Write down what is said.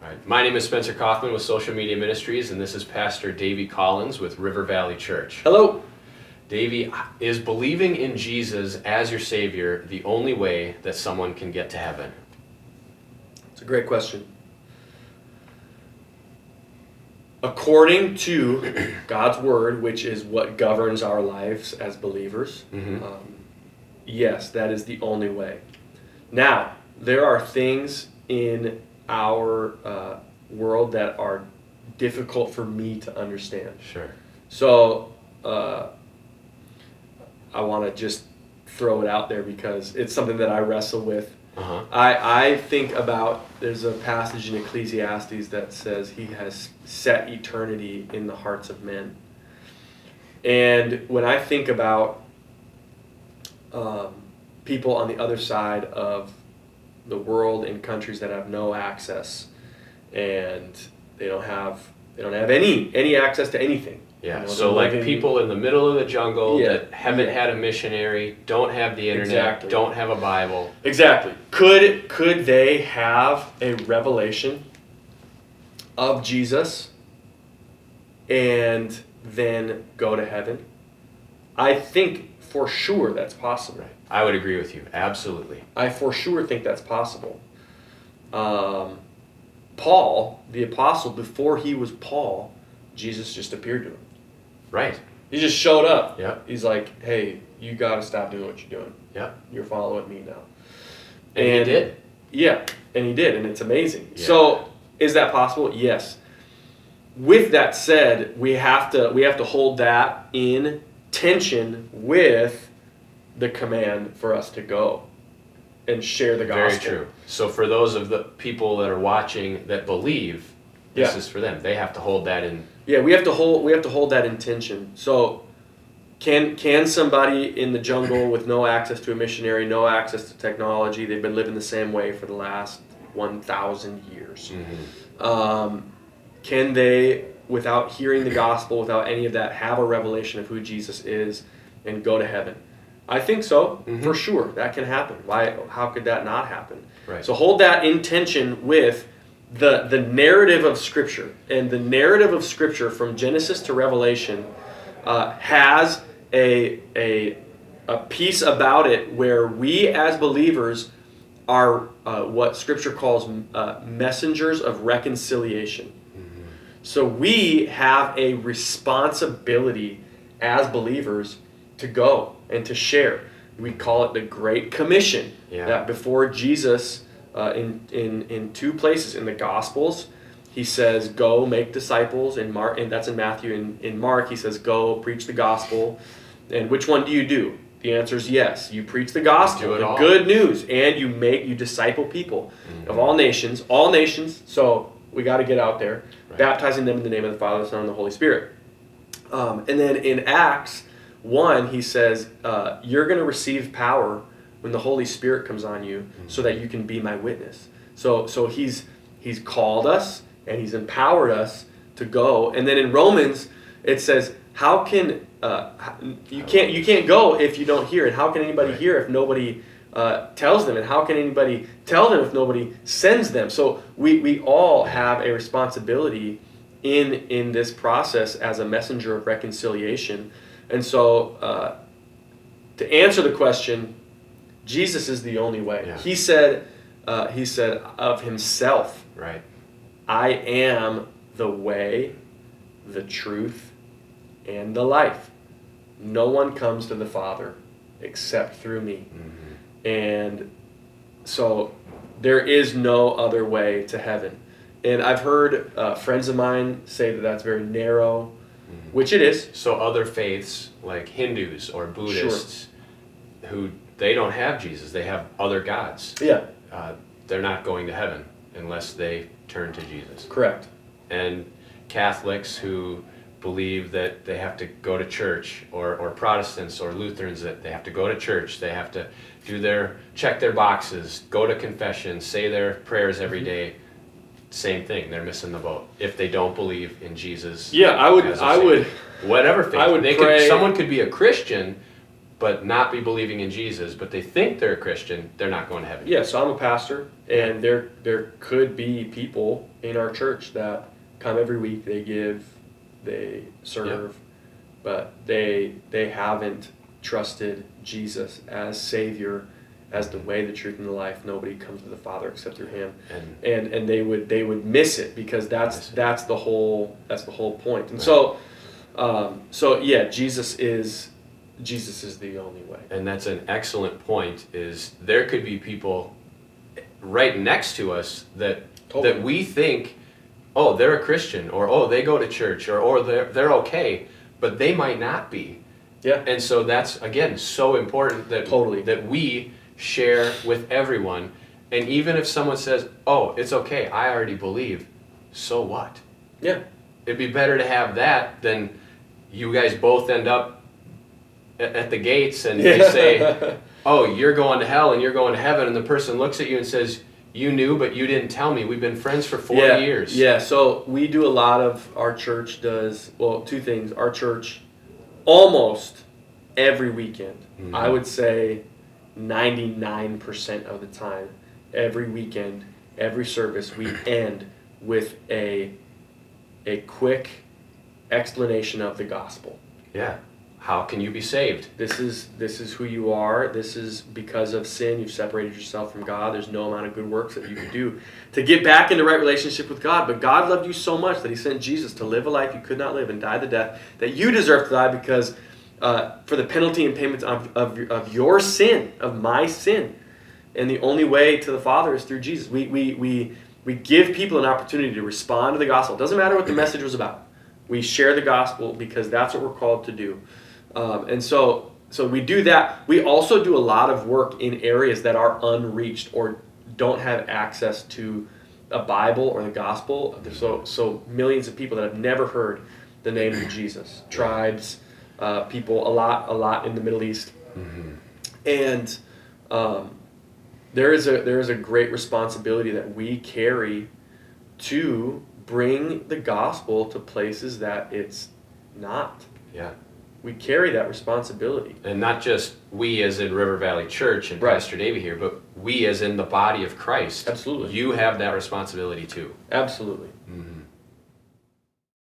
Right. My name is Spencer Kaufman with Social Media Ministries, and this is Pastor Davey Collins with River Valley Church. Hello. Davey, is believing in Jesus as your Savior the only way that someone can get to heaven? It's a great question. According to God's Word, which is what governs our lives as believers, yes, that is the only way. Now, there are things in our world that are difficult for me to understand. Sure. So, I want to just throw it out there because it's something that I wrestle with. I think about, there's a passage in Ecclesiastes that says he has set eternity in the hearts of men. And when I think about people on the other side of the world in countries that have no access, and they don't have any access to anything. Yeah, so like people in the middle of the jungle that haven't had a missionary, don't have the internet, don't have a Bible. Exactly. Could they have a revelation of Jesus and then go to heaven? I think for sure that's possible. Right. I would agree with you. Absolutely. I for sure think that's possible. Paul, the apostle, before he was Paul, Jesus just appeared to him. Right. He just showed up. Yeah. He's like, hey, you got to stop doing what you're doing. Yeah. You're following me now. And he did. Yeah, and he did, and it's amazing. Yeah. So, is that possible? Yes. With that said, we have to hold that in tension with the command for us to go and share the gospel. Very true. So for those of the people that are watching that believe, this is for them. They have to hold that in. Yeah, we have to hold that in tension. So can somebody in the jungle with no access to a missionary, no access to technology, they've been living the same way for the last 1,000 years. Can they, without hearing the gospel, without any of that, have a revelation of who Jesus is and go to heaven? I think so, for sure. That can happen. How could that not happen? Right. So hold that in tension with the narrative of Scripture. And the narrative of Scripture from Genesis to Revelation has a piece about it where we as believers are what Scripture calls messengers of reconciliation. So we have a responsibility as believers to go and to share. We call it the Great Commission. Yeah. That before Jesus, in two places in the Gospels, he says, "Go make disciples." In Mark, and that's in Matthew. In Mark, he says, "Go preach the gospel." And which one do you do? The answer is yes. You preach the gospel, the good news, and you disciple people of all nations. All nations. So we got to get out there, baptizing them in the name of the Father, the Son, and the Holy Spirit. And then in Acts 1, he says, you're going to receive power when the Holy Spirit comes on you so that you can be my witness. So he's called us and he's empowered us to go. And then in Romans, it says, how can you can't go if you don't hear? And how can anybody hear if nobody tells them? And how can anybody tell them if nobody sends them? So we all have a responsibility in this process as a messenger of reconciliation. And so to answer the question, Jesus is the only way. Yeah. He said of himself, right, I am the way, the truth, and the life. No one comes to the Father except through me. And so there is no other way to heaven. And I've heard friends of mine say that that's very narrow, which it is. So other faiths, like Hindus or Buddhists, who they don't have Jesus, they have other gods. Yeah. They're not going to heaven unless they turn to Jesus. Correct. And Catholics who believe that they have to go to church, or Protestants or Lutherans that they have to go to church, they have to check their boxes, go to confession, say their prayers every day. Same thing, they're missing the boat if they don't believe in Jesus. Yeah, I would whatever faith. I would pray. Someone could be a Christian but not be believing in Jesus, but they think they're a Christian, they're not going to heaven. Yeah, so I'm a pastor, and there could be people in our church that come every week, they give, they serve, but they haven't trusted Jesus as Savior, as the way, the truth, and the life. Nobody comes to the Father except through Him, and they would miss it, because that's the whole point. And so yeah, Jesus is the only way. And that's an excellent point. Is there could be people right next to us that Totally. that we think, oh, they're a Christian, or oh, they go to church, or they're okay, but they might not be. Yeah. And so that's, again, so important that Totally. that we share with everyone. And even if someone says, oh, it's okay, I already believe, so what? Yeah. It'd be better to have that than you guys both end up at the gates and they say, oh, you're going to hell and you're going to heaven, and the person looks at you and says, you knew, but you didn't tell me. We've been friends for 40 years. Yeah, so we do a lot of, our church does, well, two things. Our church, almost every weekend, I would say 99% of the time, every weekend, every service, we end with a quick explanation of the gospel. Yeah. How can you be saved? This is who you are. This is because of sin. You've separated yourself from God. There's no amount of good works that you can do to get back into right relationship with God. But God loved you so much that He sent Jesus to live a life you could not live and die the death that you deserve to die, because for the penalty and payment of your sin, of my sin. And the only way to the Father is through Jesus. We give people an opportunity to respond to the gospel. It doesn't matter what the message was about. We share the gospel because that's what we're called to do. And so we do that. We also do a lot of work in areas that are unreached or don't have access to a Bible or the gospel. So millions of people that have never heard the name of Jesus, tribes, people, a lot in the Middle East, and there is a great responsibility that we carry to bring the gospel to places that it's not. Yeah. We carry that responsibility. And not just we as in River Valley Church and Right. Pastor David here, but we as in the body of Christ. Absolutely. You have that responsibility too. Absolutely. Mm-hmm.